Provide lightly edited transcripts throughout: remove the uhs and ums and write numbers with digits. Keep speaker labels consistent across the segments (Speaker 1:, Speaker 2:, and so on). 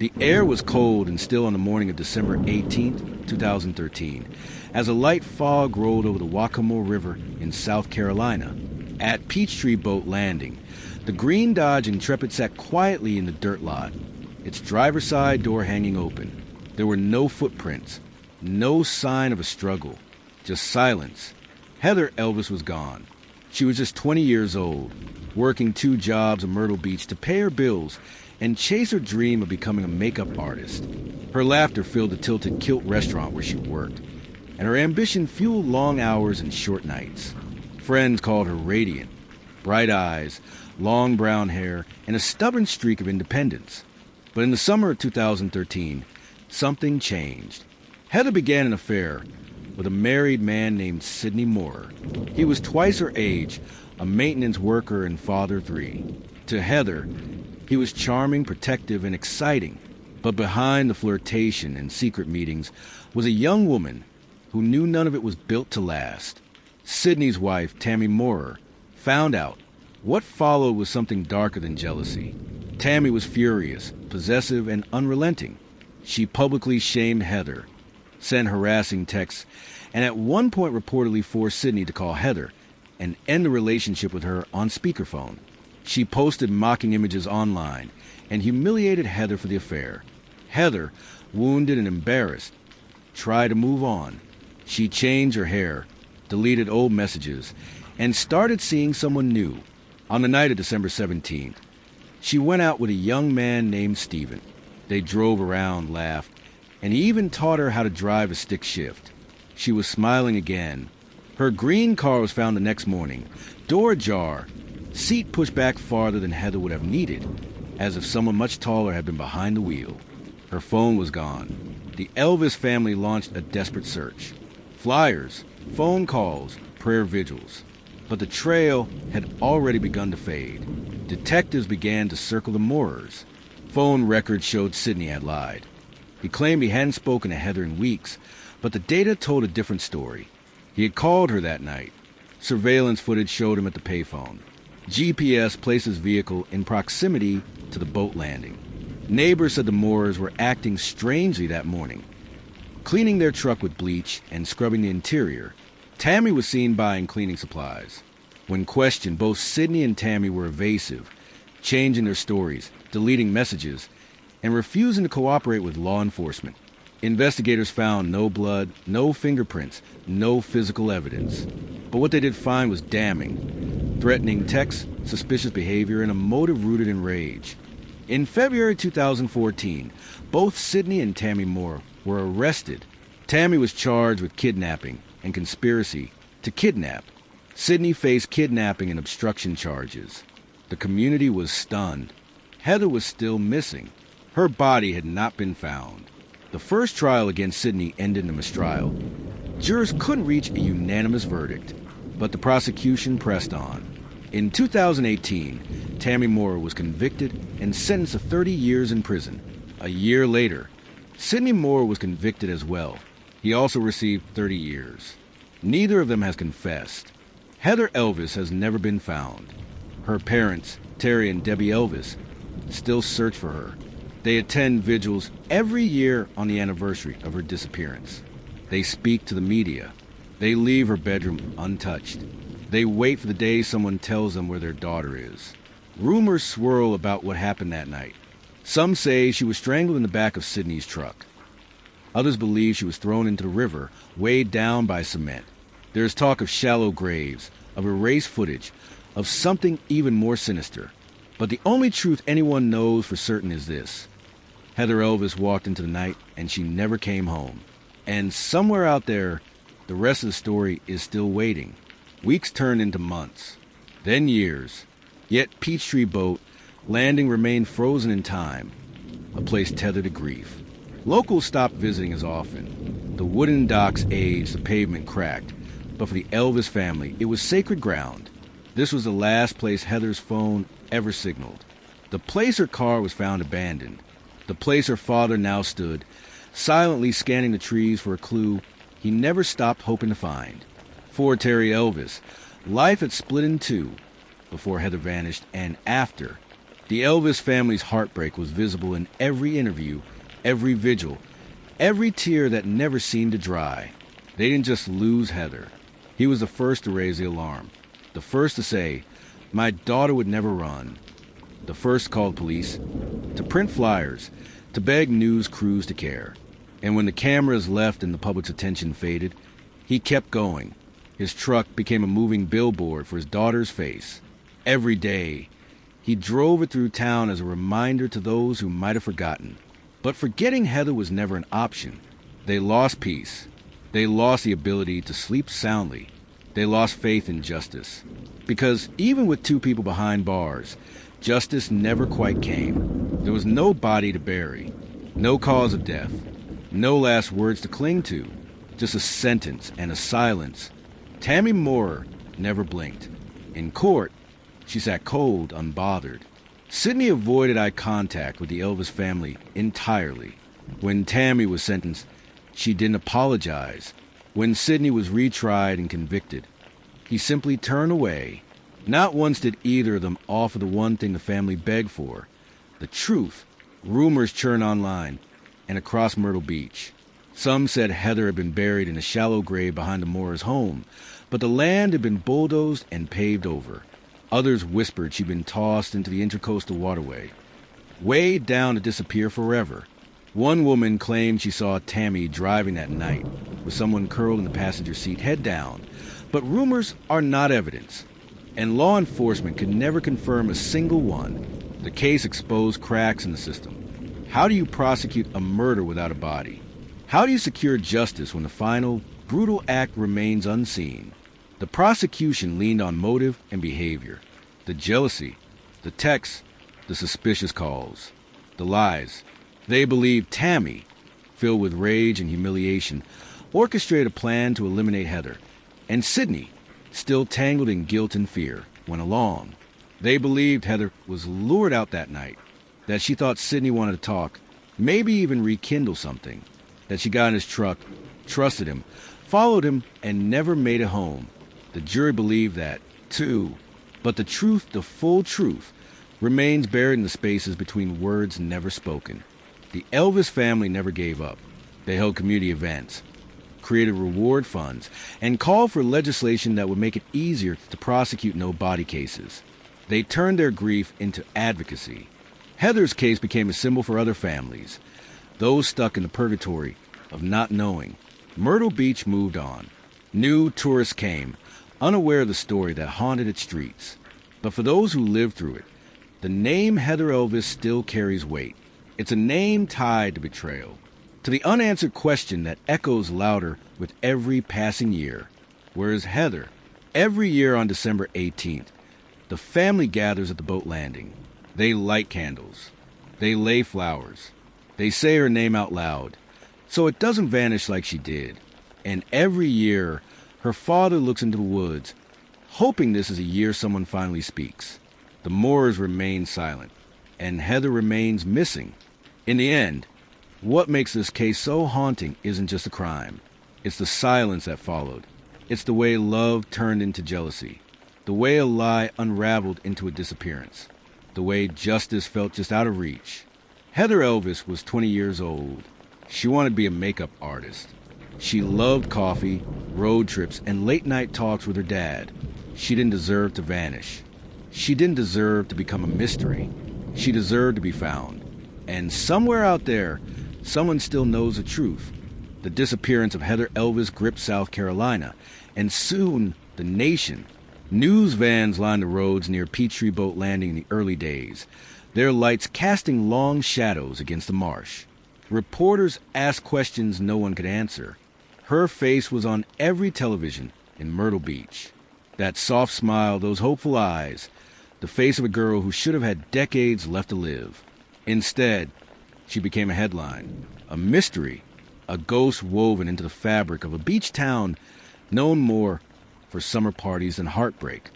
Speaker 1: The air was cold and still on the morning of December 18th, 2013, as a light fog rolled over the Waccamaw River in South Carolina. At Peachtree Boat Landing, the green Dodge Intrepid sat quietly in the dirt lot, its driver's side door hanging open. There were no footprints, no sign of a struggle, just silence. Heather Elvis was gone. She was just 20 years old, working 2 jobs in Myrtle Beach to pay her bills and chase her dream of becoming a makeup artist. Her laughter filled the Tilted Kilt restaurant where she worked, and her ambition fueled long hours and short nights. Friends called her radiant, bright eyes, long brown hair, and a stubborn streak of independence. But in the summer of 2013, something changed. Heather began an affair with a married man named Sidney Moore. He was twice her age, a maintenance worker and father of 3. To Heather, he was charming, protective, and exciting. But behind the flirtation and secret meetings was a young woman who knew none of it was built to last. Sidney's wife, Tammy Moore, found out. What followed was something darker than jealousy. Tammy was furious, possessive, and unrelenting. She publicly shamed Heather, sent harassing texts, and at one point reportedly forced Sidney to call Heather and end the relationship with her on speakerphone. She posted mocking images online and humiliated Heather for the affair. Heather, wounded and embarrassed, tried to move on. She changed her hair, deleted old messages, and started seeing someone new. On the night of December 17th, she went out with a young man named Stephen. They drove around, laughed, and he even taught her how to drive a stick shift. She was smiling again. Her green car was found the next morning, door ajar, seat pushed back farther than Heather would have needed, as if someone much taller had been behind the wheel. Her phone was gone. The Elvis family launched a desperate search. Flyers, phone calls, prayer vigils. But the trail had already begun to fade. Detectives began to circle the moorers. Phone records showed Sidney had lied. He claimed he hadn't spoken to Heather in weeks, but the data told a different story. He had called her that night. Surveillance footage showed him at the payphone. GPS placed his vehicle in proximity to the boat landing. Neighbors said the moorers were acting strangely that morning, cleaning their truck with bleach and scrubbing the interior. Tammy was seen buying cleaning supplies. When questioned, both Sidney and Tammy were evasive, changing their stories, deleting messages, and refusing to cooperate with law enforcement. Investigators found no blood, no fingerprints, no physical evidence. But what they did find was damning. Threatening texts, suspicious behavior, and a motive rooted in rage. In February 2014, both Sidney and Tammy Moore were arrested. Tammy was charged with kidnapping and conspiracy to kidnap. Sidney faced kidnapping and obstruction charges. The community was stunned. Heather was still missing. Her body had not been found. The first trial against Sidney ended in a mistrial. Jurors couldn't reach a unanimous verdict, but the prosecution pressed on. In 2018, Tammy Moore was convicted and sentenced to 30 years in prison. A year later, Sidney Moore was convicted as well. He also received 30 years. Neither of them has confessed. Heather Elvis has never been found. Her parents, Terry and Debbie Elvis, still search for her. They attend vigils every year on the anniversary of her disappearance. They speak to the media. They leave her bedroom untouched. They wait for the day someone tells them where their daughter is. Rumors swirl about what happened that night. Some say she was strangled in the back of Sidney's truck. Others believe she was thrown into the river, weighed down by cement. There is talk of shallow graves, of erased footage, of something even more sinister. But the only truth anyone knows for certain is this. Heather Elvis walked into the night and she never came home. And somewhere out there, the rest of the story is still waiting. Weeks turned into months, then years. Yet Peachtree Boat Landing remained frozen in time, a place tethered to grief. Locals stopped visiting as often. The wooden docks aged, the pavement cracked. But for the Elvis family, it was sacred ground. This was the last place Heather's phone ever signaled. The place her car was found abandoned. The place her father now stood, silently scanning the trees for a clue he never stopped hoping to find. For Terry Elvis, life had split in two, before Heather vanished and after. The Elvis family's heartbreak was visible in every interview, every vigil, every tear that never seemed to dry. They didn't just lose Heather. He was the first to raise the alarm, the first to say, "My daughter would never run," the first to call the police, to print flyers, to beg news crews to care. And when the cameras left and the public's attention faded, he kept going. His truck became a moving billboard for his daughter's face. Every day, he drove it through town as a reminder to those who might have forgotten. But forgetting Heather was never an option. They lost peace. They lost the ability to sleep soundly. They lost faith in justice. Because even with 2 people behind bars, justice never quite came. There was no body to bury, no cause of death, no last words to cling to, just a sentence and a silence. Tammy Moore never blinked. In court, she sat cold, unbothered. Sidney avoided eye contact with the Elvis family entirely. When Tammy was sentenced, she didn't apologize. When Sidney was retried and convicted, he simply turned away. Not once did either of them offer the one thing the family begged for: the truth. Rumors churned online and across Myrtle Beach. Some said Heather had been buried in a shallow grave behind the Moore's home, but the land had been bulldozed and paved over. Others whispered she'd been tossed into the Intracoastal Waterway, weighed down to disappear forever. One woman claimed she saw Tammy driving that night with someone curled in the passenger seat, head down. But rumors are not evidence, and law enforcement could never confirm a single one. The case exposed cracks in the system. How do you prosecute a murder without a body? How do you secure justice when the final, brutal act remains unseen? The prosecution leaned on motive and behavior, the jealousy, the texts, the suspicious calls, the lies. They believed Tammy, filled with rage and humiliation, orchestrated a plan to eliminate Heather, and Sidney, still tangled in guilt and fear, went along. They believed Heather was lured out that night, that she thought Sidney wanted to talk, maybe even rekindle something, that she got in his truck, trusted him, followed him, and never made it home. The jury believed that, too. But the truth, the full truth, remains buried in the spaces between words never spoken. The Elvis family never gave up. They held community events, created reward funds, and called for legislation that would make it easier to prosecute no-body cases. They turned their grief into advocacy. Heather's case became a symbol for other families, those stuck in the purgatory of not knowing. Myrtle Beach moved on. New tourists came, unaware of the story that haunted its streets. But for those who lived through it, the name Heather Elvis still carries weight. It's a name tied to betrayal, to the unanswered question that echoes louder with every passing year. Whereas Heather, every year on December 18th, the family gathers at the boat landing. They light candles. They lay flowers. They say her name out loud, so it doesn't vanish like she did. And every year, her father looks into the woods, hoping this is a year someone finally speaks. The Moores remain silent, and Heather remains missing. In the end, what makes this case so haunting isn't just a crime. It's the silence that followed. It's the way love turned into jealousy. The way a lie unraveled into a disappearance. The way justice felt just out of reach. Heather Elvis was 20 years old. She wanted to be a makeup artist. She loved coffee, road trips, and late-night talks with her dad. She didn't deserve to vanish. She didn't deserve to become a mystery. She deserved to be found. And somewhere out there, someone still knows the truth. The disappearance of Heather Elvis gripped South Carolina, and soon the nation. News vans lined the roads near Peachtree Boat Landing in the early days, their lights casting long shadows against the marsh. Reporters asked questions no one could answer. Her face was on every television in Myrtle Beach. That soft smile, those hopeful eyes, the face of a girl who should have had decades left to live. Instead, she became a headline, a mystery, a ghost woven into the fabric of a beach town known more for summer parties and heartbreak.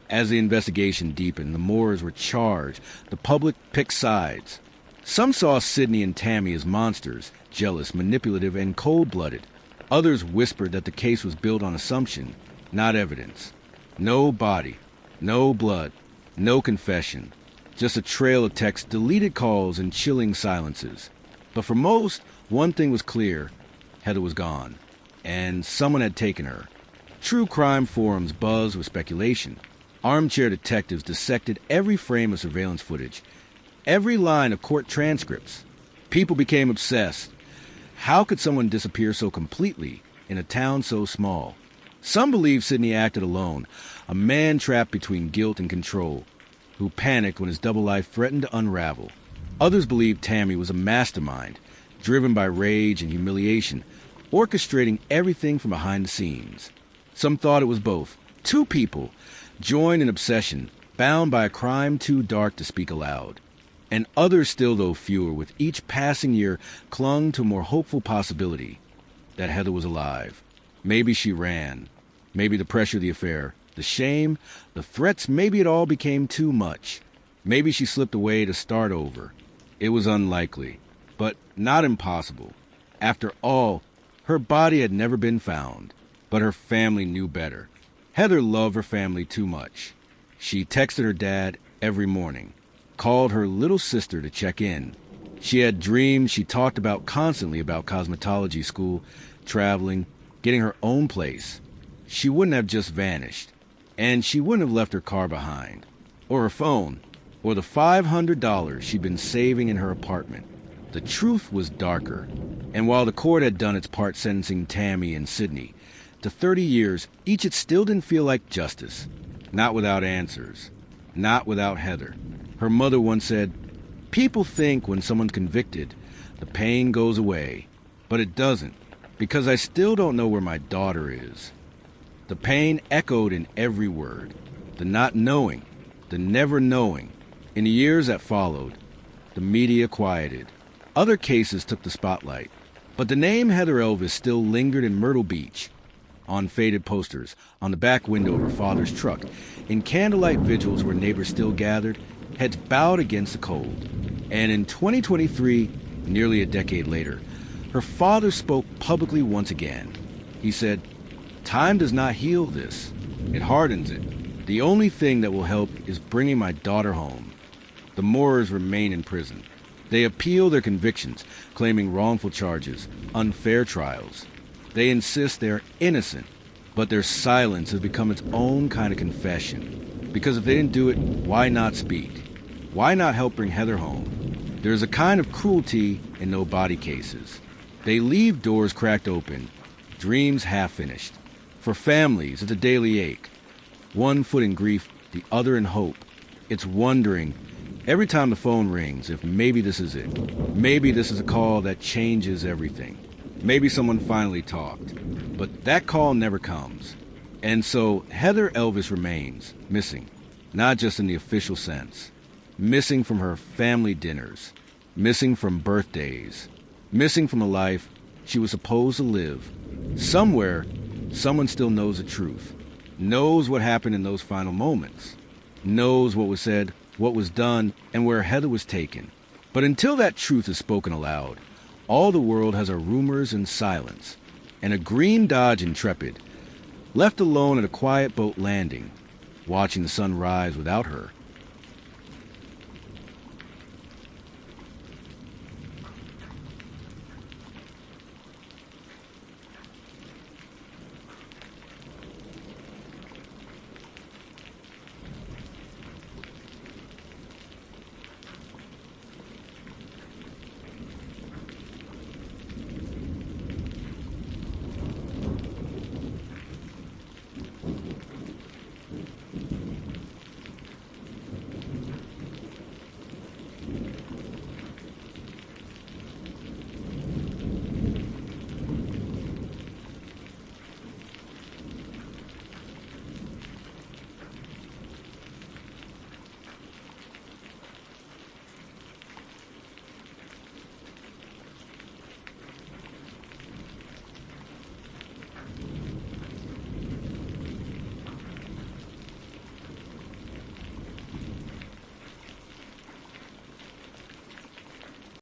Speaker 1: As the investigation deepened, the Moores were charged. The public picked sides. Some saw Sidney and Tammy as monsters, jealous, manipulative, and cold-blooded. Others whispered that the case was built on assumption, not evidence. No body, no blood, no confession, Just a trail of text, deleted calls, and chilling silences. But for most, one thing was clear. Heather was gone. And someone had taken her. True crime forums buzzed with speculation. Armchair detectives dissected every frame of surveillance footage, every line of court transcripts. People became obsessed. How could someone disappear so completely in a town so small? Some believe Sidney acted alone, a man trapped between guilt and control, who panicked when his double life threatened to unravel. Others believe Tammy was a mastermind, driven by rage and humiliation, orchestrating everything from behind the scenes. Some thought it was both. Two people, joined in obsession, bound by a crime too dark to speak aloud. And others, still though fewer, with each passing year clung to a more hopeful possibility, that Heather was alive. Maybe she ran. Maybe the pressure of the affair, the shame, the threats, maybe it all became too much. Maybe she slipped away to start over. It was unlikely, but not impossible. After all, her body had never been found, but her family knew better. Heather loved her family too much. She texted her dad every morning, called her little sister to check in. She had dreams she talked about constantly about cosmetology school, traveling, getting her own place. She wouldn't have just vanished, and she wouldn't have left her car behind, or her phone, or the $500 she'd been saving in her apartment. The truth was darker, and while the court had done its part sentencing Tammy and Sidney to 30 years, each, it still didn't feel like justice. Not without answers. Not without Heather. Her mother once said, "People think when someone's convicted, the pain goes away. But it doesn't, because I still don't know where my daughter is." The pain echoed in every word. The not knowing, the never knowing. In the years that followed, the media quieted. Other cases took the spotlight. But the name Heather Elvis still lingered in Myrtle Beach, on faded posters, on the back window of her father's truck, in candlelight vigils where neighbors still gathered, heads bowed against the cold. And in 2023, nearly a decade later, her father spoke publicly once again. He said, "Time does not heal this. It hardens it. The only thing that will help is bringing my daughter home." The Moores remain in prison. They appeal their convictions, claiming wrongful charges, unfair trials. They insist they're innocent, but their silence has become its own kind of confession. Because if they didn't do it, why not speak? Why not help bring Heather home? There's a kind of cruelty in no body cases. They leave doors cracked open, dreams half-finished. For families, it's a daily ache. One foot in grief, the other in hope. It's wondering, every time the phone rings, if maybe this is it. Maybe this is a call that changes everything. Maybe someone finally talked. But that call never comes. And so Heather Elvis remains missing, not just in the official sense. Missing from her family dinners. Missing from birthdays. Missing from a life she was supposed to live. Somewhere, someone still knows the truth. Knows what happened in those final moments. Knows what was said, what was done, and where Heather was taken. But until that truth is spoken aloud, all the world has our rumors and silence. And a green Dodge Intrepid, left alone at a quiet boat landing, watching the sun rise without her,